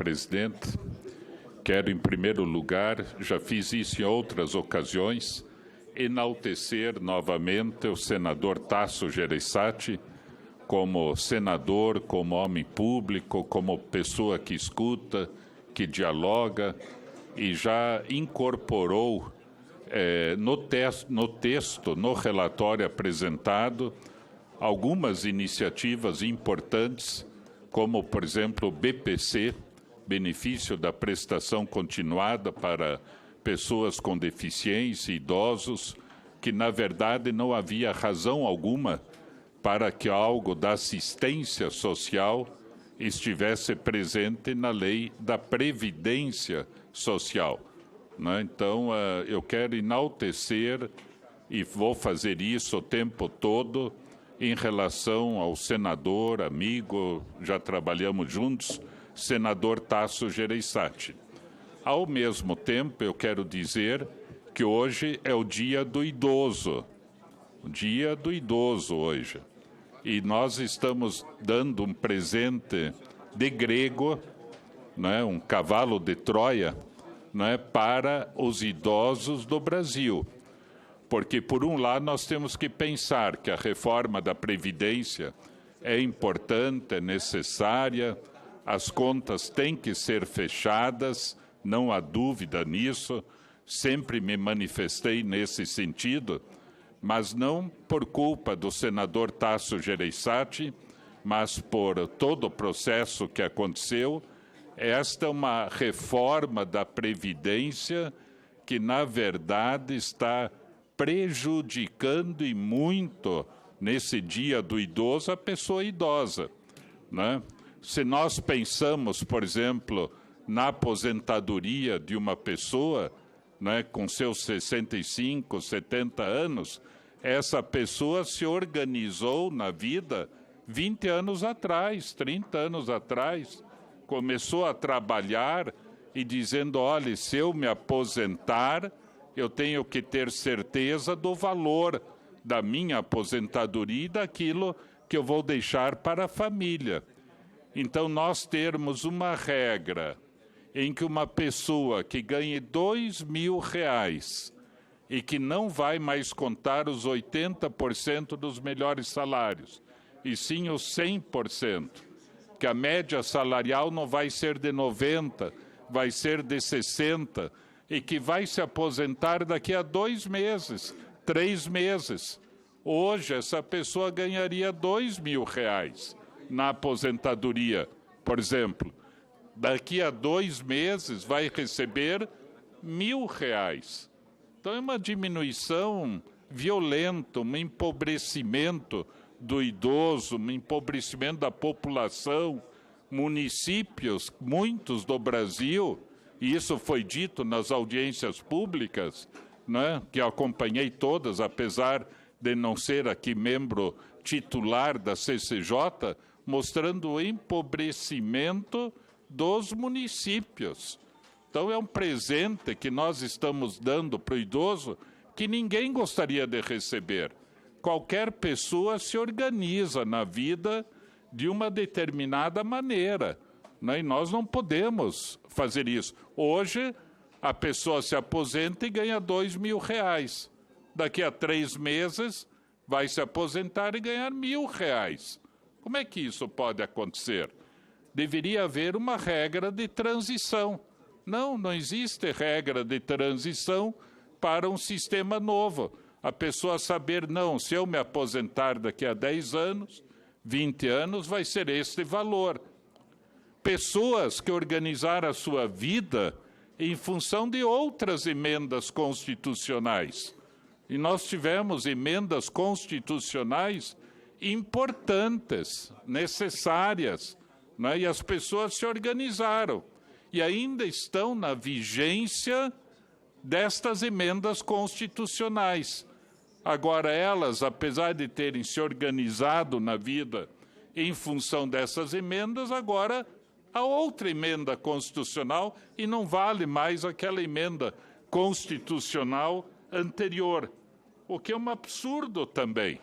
presidente. Quero, em primeiro lugar, já fiz isso em outras ocasiões, enaltecer novamente o senador Tasso Gereissati como senador, como homem público, como pessoa que escuta, que dialoga e já incorporou no texto, no relatório apresentado, algumas iniciativas importantes, como, por exemplo, o BPC, benefício da prestação continuada para pessoas com deficiência, idosos, que, na verdade, não havia razão alguma para que algo da assistência social estivesse presente na lei da Previdência Social, né? Então, eu quero enaltecer, e vou fazer isso o tempo todo, em relação ao senador, amigo, já trabalhamos juntos, senador Tasso Gereissati. Ao mesmo tempo, eu quero dizer que hoje é o Dia do Idoso, o Dia do Idoso hoje. E nós estamos dando um presente de grego, né, um cavalo de Troia, né, para os idosos do Brasil. Porque, por um lado, nós temos que pensar que a reforma da Previdência é importante, é necessária, as contas têm que ser fechadas, não há dúvida nisso, sempre me manifestei nesse sentido, mas não por culpa do senador Tasso Gereissati, mas por todo o processo que aconteceu. Esta é uma reforma da Previdência que, na verdade, está prejudicando e muito, nesse Dia do Idoso, a pessoa idosa, né? Se nós pensamos, por exemplo, na aposentadoria de uma pessoa, né, com seus 65, 70 anos, essa pessoa se organizou na vida 20 anos atrás, 30 anos atrás, começou a trabalhar e dizendo, olha, se eu me aposentar, eu tenho que ter certeza do valor da minha aposentadoria e daquilo que eu vou deixar para a família. Então, nós termos uma regra em que uma pessoa que ganhe R$2.000 e que não vai mais contar os 80% dos melhores salários, e sim os 100%, que a média salarial não vai ser de 90, vai ser de 60, e que vai se aposentar daqui a 2 meses, 3 meses. Hoje, essa pessoa ganharia R$2.000 na aposentadoria, por exemplo. Daqui a 2 meses vai receber R$1.000. Então, é uma diminuição violenta, um empobrecimento do idoso, um empobrecimento da população. Municípios, muitos do Brasil, e isso foi dito nas audiências públicas, né, que eu acompanhei todas, apesar de não ser aqui membro titular da CCJ, mostrando o empobrecimento dos municípios. Então, é um presente que nós estamos dando para o idoso que ninguém gostaria de receber. Qualquer pessoa se organiza na vida de uma determinada maneira, né? E nós não podemos fazer isso. Hoje, a pessoa se aposenta e ganha R$2.000. Daqui a 3 meses, vai se aposentar e ganhar R$1.000. Como é que isso pode acontecer? Deveria haver uma regra de transição. Não existe regra de transição para um sistema novo. A pessoa saber, não, se eu me aposentar daqui a 10 anos, 20 anos, vai ser este valor. Pessoas que organizaram a sua vida em função de outras emendas constitucionais. E nós tivemos emendas constitucionais importantes, necessárias, né? E as pessoas se organizaram e ainda estão na vigência destas emendas constitucionais. Agora, elas, apesar de terem se organizado na vida em função dessas emendas, agora há outra emenda constitucional e não vale mais aquela emenda constitucional anterior, o que é um absurdo também,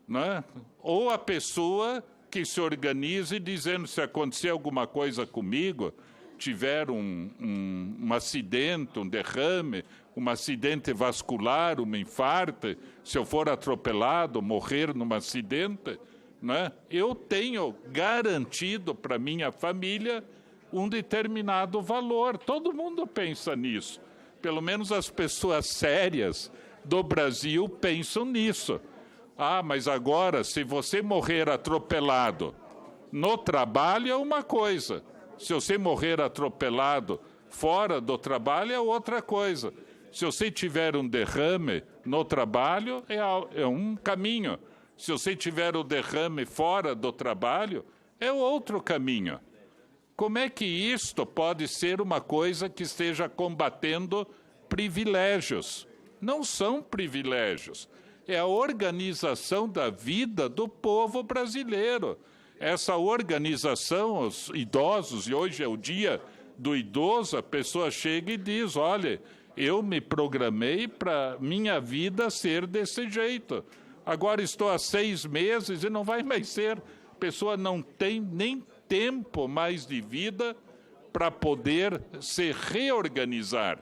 né? Ou a pessoa que se organize dizendo se acontecer alguma coisa comigo, tiver um acidente, um derrame, um acidente vascular, um infarto, se eu for atropelado, morrer num acidente, né, eu tenho garantido para minha família um determinado valor. Todo mundo pensa nisso. Pelo menos as pessoas sérias do Brasil pensam nisso. Ah, mas agora, se você morrer atropelado no trabalho é uma coisa. Se você morrer atropelado fora do trabalho é outra coisa. Se você tiver um derrame no trabalho é um caminho. Se você tiver o derrame fora do trabalho é outro caminho. Como é que isto pode ser uma coisa que esteja combatendo privilégios? Não são privilégios. É a organização da vida do povo brasileiro. Essa organização, os idosos, e hoje é o dia do idoso, a pessoa chega e diz, olha, eu me programei para minha vida ser desse jeito. Agora estou há 6 meses e não vai mais ser. A pessoa não tem nem tempo mais de vida para poder se reorganizar.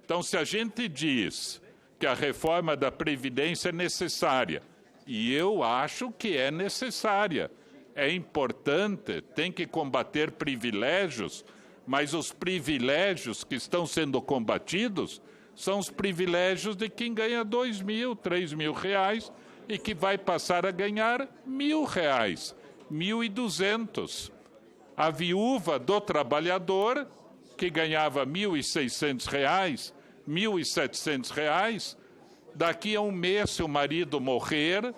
Então, se a gente diz que a reforma da Previdência é necessária, e eu acho que é necessária, é importante, tem que combater privilégios, mas os privilégios que estão sendo combatidos são os privilégios de quem ganha 2 mil, 3 mil reais e que vai passar a ganhar 1.000 reais, 1.200. A viúva do trabalhador, que ganhava 1.600 reais, 1.700 reais, daqui a um mês, se o marido morrer,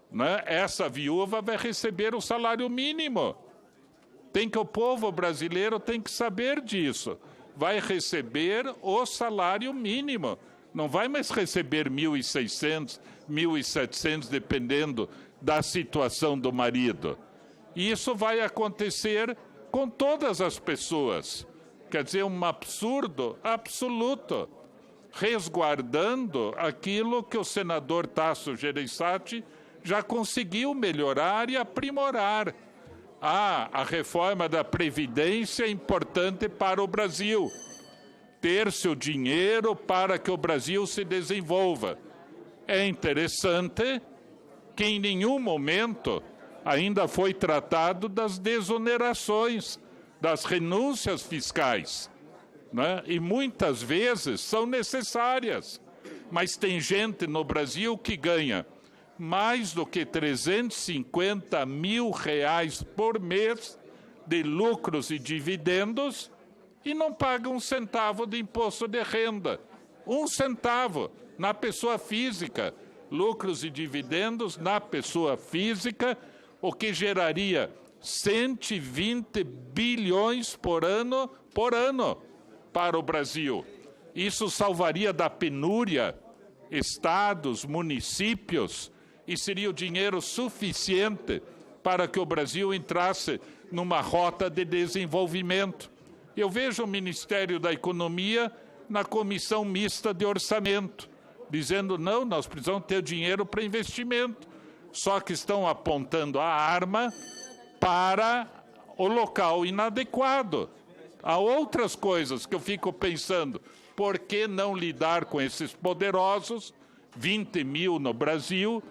né, essa viúva vai receber o salário mínimo. O povo brasileiro tem que saber disso. Vai receber o salário mínimo. Não vai mais receber 1.600, 1.700, dependendo da situação do marido. E isso vai acontecer com todas as pessoas. Quer dizer, um absurdo absoluto, resguardando aquilo que o senador Tasso Gereissati já conseguiu melhorar e aprimorar. A reforma da Previdência é importante para o Brasil. Ter-se o dinheiro para que o Brasil se desenvolva. É interessante que em nenhum momento ainda foi tratado das desonerações, das renúncias fiscais, né? E muitas vezes são necessárias. Mas tem gente no Brasil que ganha mais do que 350 mil reais por mês de lucros e dividendos e não paga 1 centavo de imposto de renda. 1 centavo na pessoa física. Lucros e dividendos na pessoa física, o que geraria 120 bilhões por ano para o Brasil. Isso salvaria da penúria estados, municípios, e seria o dinheiro suficiente para que o Brasil entrasse numa rota de desenvolvimento. Eu vejo o Ministério da Economia na comissão mista de orçamento, dizendo, não, nós precisamos ter dinheiro para investimento. Só que estão apontando a arma para o local inadequado. Há outras coisas que eu fico pensando, por que não lidar com esses poderosos, 20 mil no Brasil,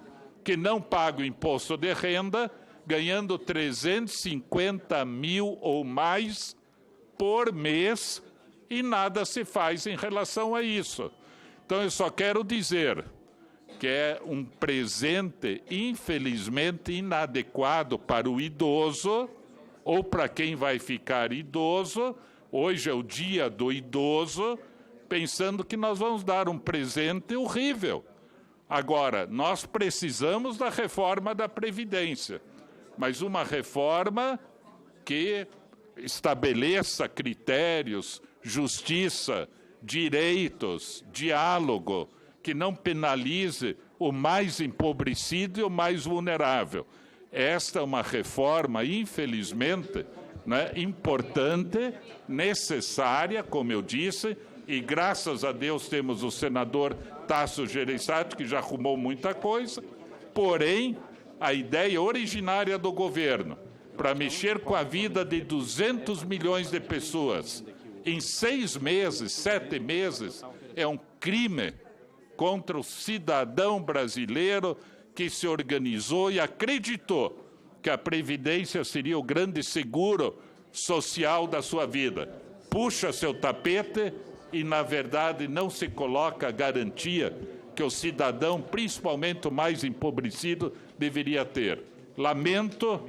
que não pagam imposto de renda, ganhando 350 mil ou mais por mês, e nada se faz em relação a isso. Então, eu só quero dizer que é um presente, infelizmente, inadequado para o idoso, ou para quem vai ficar idoso. Hoje é o dia do idoso, pensando que nós vamos dar um presente horrível. Agora, nós precisamos da reforma da Previdência, mas uma reforma que estabeleça critérios, justiça, direitos, diálogo, que não penalize o mais empobrecido e o mais vulnerável. Esta é uma reforma, infelizmente, né, importante, necessária, como eu disse, e graças a Deus temos o senador Tasso Gereissati, que já arrumou muita coisa, porém, a ideia originária do governo para mexer com a vida de 200 milhões de pessoas em 6 meses, 7 meses, é um crime contra o cidadão brasileiro que se organizou e acreditou que a Previdência seria o grande seguro social da sua vida. Puxa seu tapete e, na verdade, não se coloca a garantia que o cidadão, principalmente o mais empobrecido, deveria ter. Lamento,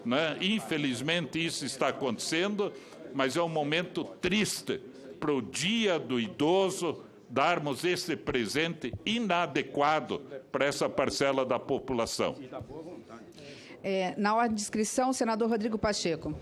né? Infelizmente isso está acontecendo, mas é um momento triste para o Dia do Idoso darmos esse presente inadequado para essa parcela da população. Na ordem de inscrição, o senador Rodrigo Pacheco.